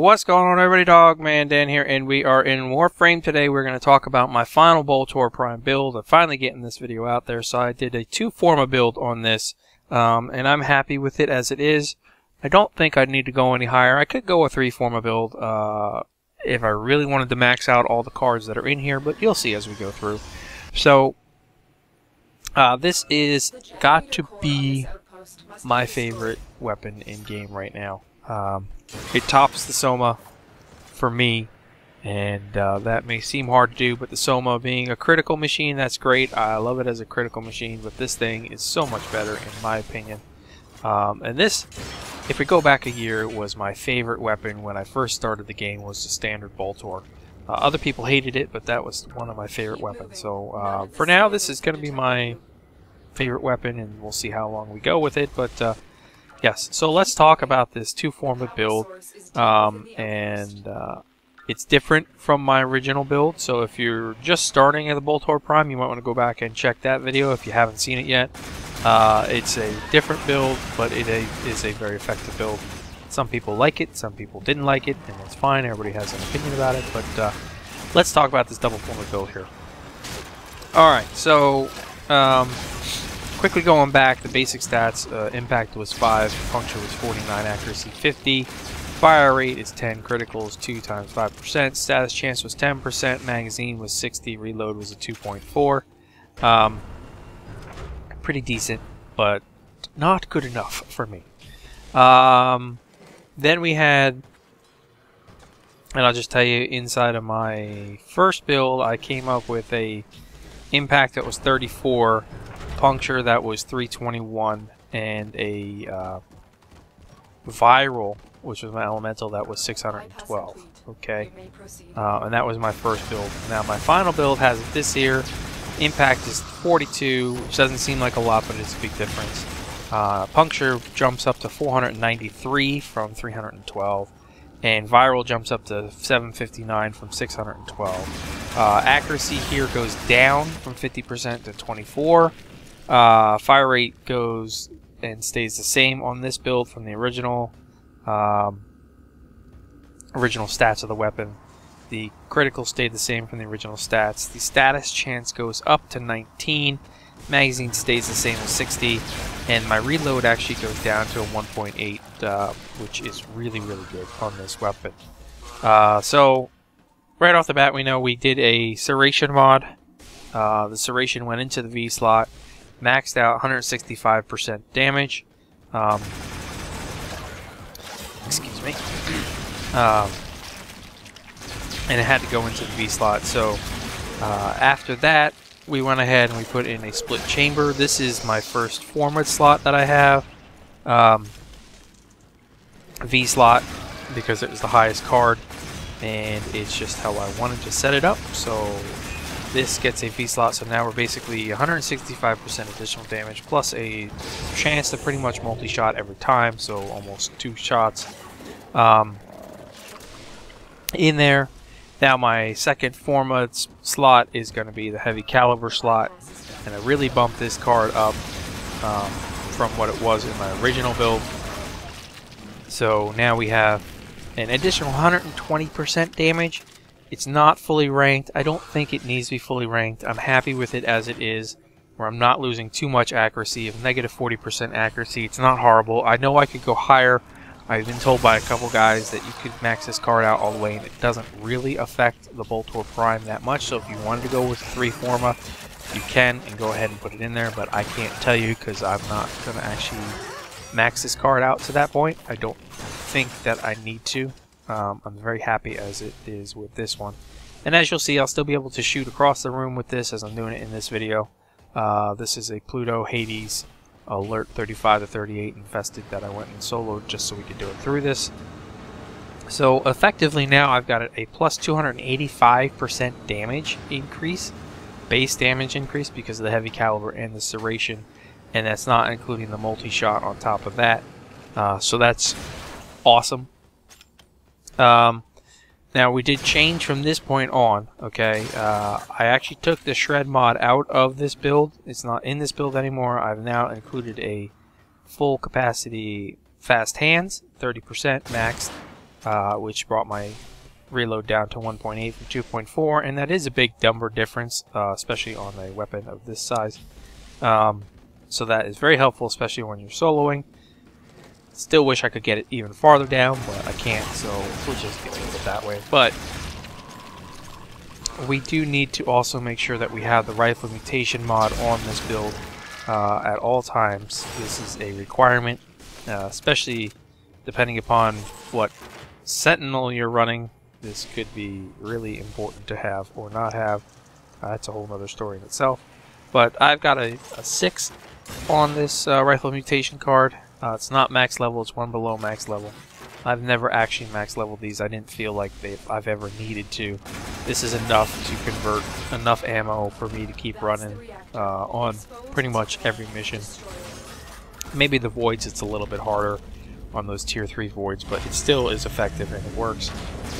What's going on, everybody? Dogman Dan here, and we are in Warframe today. We're going to talk about my final BOLTOR Prime build. I'm finally getting this video out there, so I did a 2 Forma build on this, and I'm happy with it as it is. I don't think I'd need to go any higher. I could go a 3 Forma build if I really wanted to max out all the cards that are in here, but you'll see as we go through. So, this is got to be my favorite weapon in game right now. It tops the Soma for me, and that may seem hard to do, but the Soma being a critical machine, that's great. I love it as a critical machine, but this thing is so much better in my opinion. And this, if we go back a year, was my favorite weapon when I first started the game, was the standard BOLTOR. Other people hated it, but that was one of my favorite weapons. So for now, this is going to be my favorite weapon, and we'll see how long we go with it. But yes, so let's talk about this 2 Forma build, it's different from my original build, so if you're just starting at the BOLTOR Prime, you might want to go back and check that video if you haven't seen it yet. It's a different build, but it is a very effective build. Some people like it, some people didn't like it, and it's fine, everybody has an opinion about it, but let's talk about this double Forma build here. Alright, so quickly going back, the basic stats, impact was 5, puncture was 49, accuracy 50, fire rate is 10, critical is 2 times 5%, status chance was 10%, magazine was 60, reload was a 2.4. Pretty decent, but not good enough for me. Then we had, and I'll just tell you, inside of my first build, I came up with a impact that was 34, puncture that was 321, and a viral, which was my elemental, that was 612. Okay, and that was my first build. Now my final build has this here. Impact is 42, which doesn't seem like a lot, but it's a big difference. Puncture jumps up to 493 from 312, and viral jumps up to 759 from 612. Accuracy here goes down from 50% to 24. Fire rate goes and stays the same on this build from the original stats of the weapon. The critical stayed the same from the original stats. The status chance goes up to 19. Magazine stays the same as 60, and my reload actually goes down to a 1.8, which is really, really good on this weapon. So right off the bat, we know we did a serration mod. The serration went into the V slot, maxed out 165% damage. Excuse me. And it had to go into the V slot. So after that, we went ahead and we put in a split chamber. This is my first Forma slot that I have. V slot, because it was the highest card, and it's just how I wanted to set it up. So this gets a V slot, so now we're basically 165% additional damage, plus a chance to pretty much multi-shot every time, so almost 2 shots in there. Now my second Forma slot is going to be the heavy caliber slot, and I really bumped this card up from what it was in my original build. So now we have an additional 120% damage. It's not fully ranked. I don't think it needs to be fully ranked. I'm happy with it as it is, where I'm not losing too much accuracy. Of negative 40% accuracy, it's not horrible. I know I could go higher. I've been told by a couple guys that you could max this card out all the way, and it doesn't really affect the BOLTOR Prime that much. So if you wanted to go with 3 Forma, you can, and go ahead and put it in there. But I can't tell you because I'm not going to actually max this card out to that point. I don't think that I need to. I'm very happy as it is with this one. And as you'll see, I'll still be able to shoot across the room with this as I'm doing it in this video. This is a Pluto Hades Alert 35 to 38 infested that I went and soloed just so we could do it through this. So effectively now I've got a plus 285% damage increase, base damage increase, because of the heavy caliber and the serration, and that's not including the multi-shot on top of that. So that's awesome. Now we did change from this point on, okay? I actually took the shred mod out of this build. It's not in this build anymore. I've now included a full capacity fast hands, 30% maxed, which brought my reload down to 1.8 from 2.4, and that is a big number difference, especially on a weapon of this size. So that is very helpful, especially when you're soloing. Still wish I could get it even farther down, but I can't, so we'll just get it that way. But we do need to also make sure that we have the rifle mutation mod on this build at all times. This is a requirement, especially depending upon what Sentinel you're running. This could be really important to have or not have. That's a whole other story in itself. But I've got a 6 on this rifle mutation card. It's not max level, it's one below max level. I've never actually max leveled these. I didn't feel like I've ever needed to. This is enough to convert enough ammo for me to keep running on pretty much every mission. Maybe the voids, it's a little bit harder on those tier 3 voids, but it still is effective and it works.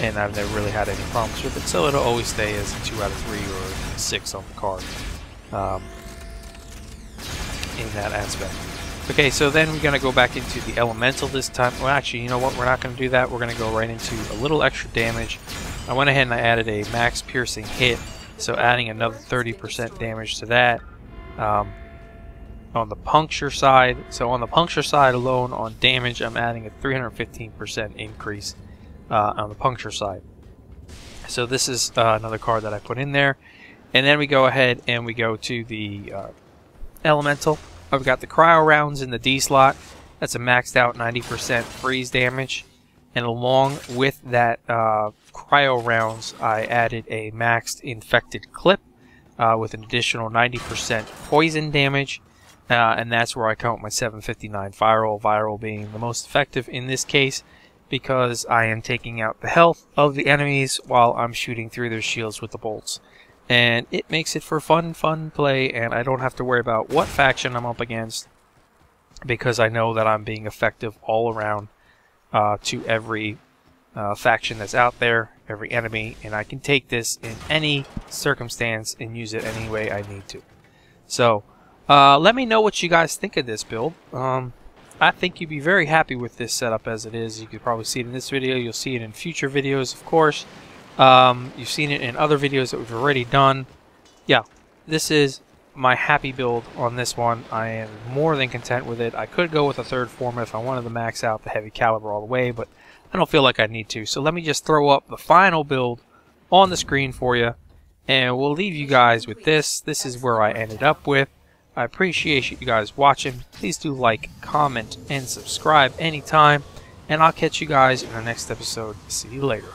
And I've never really had any problems with it, so it'll always stay as a 2 out of 3 or a 6 on the card in that aspect. Okay, so then we're going to go back into the elemental this time. Well, actually, you know what? We're not going to do that. We're going to go right into a little extra damage. I went ahead and I added a max piercing hit, so adding another 30% damage to that. On the puncture side, so on the puncture side alone on damage, I'm adding a 315% increase on the puncture side. So this is another card that I put in there. And then we go ahead and we go to the elemental. I've got the cryo rounds in the D slot. That's a maxed out 90% freeze damage. And along with that cryo rounds, I added a maxed infected clip with an additional 90% poison damage. And that's where I count my 759 viral. Viral being the most effective in this case because I am taking out the health of the enemies while I'm shooting through their shields with the bolts. And it makes it for fun play, and I don't have to worry about what faction I'm up against because I know that I'm being effective all around to every faction that's out there, every enemy, and I can take this in any circumstance and use it any way I need to. So, let me know what you guys think of this build. I think you'd be very happy with this setup as it is. You could probably see it in this video. You'll see it in future videos, of course. You've seen it in other videos that we've already done. Yeah, this is my happy build on this one. I am more than content with it. I could go with a third Forma if I wanted to max out the heavy caliber all the way, but I don't feel like I need to. So let me just throw up the final build on the screen for you, and we'll leave you guys with this. This is where I ended up with. I appreciate you guys watching. Please do like, comment, and subscribe anytime, and I'll catch you guys in the next episode. See you later.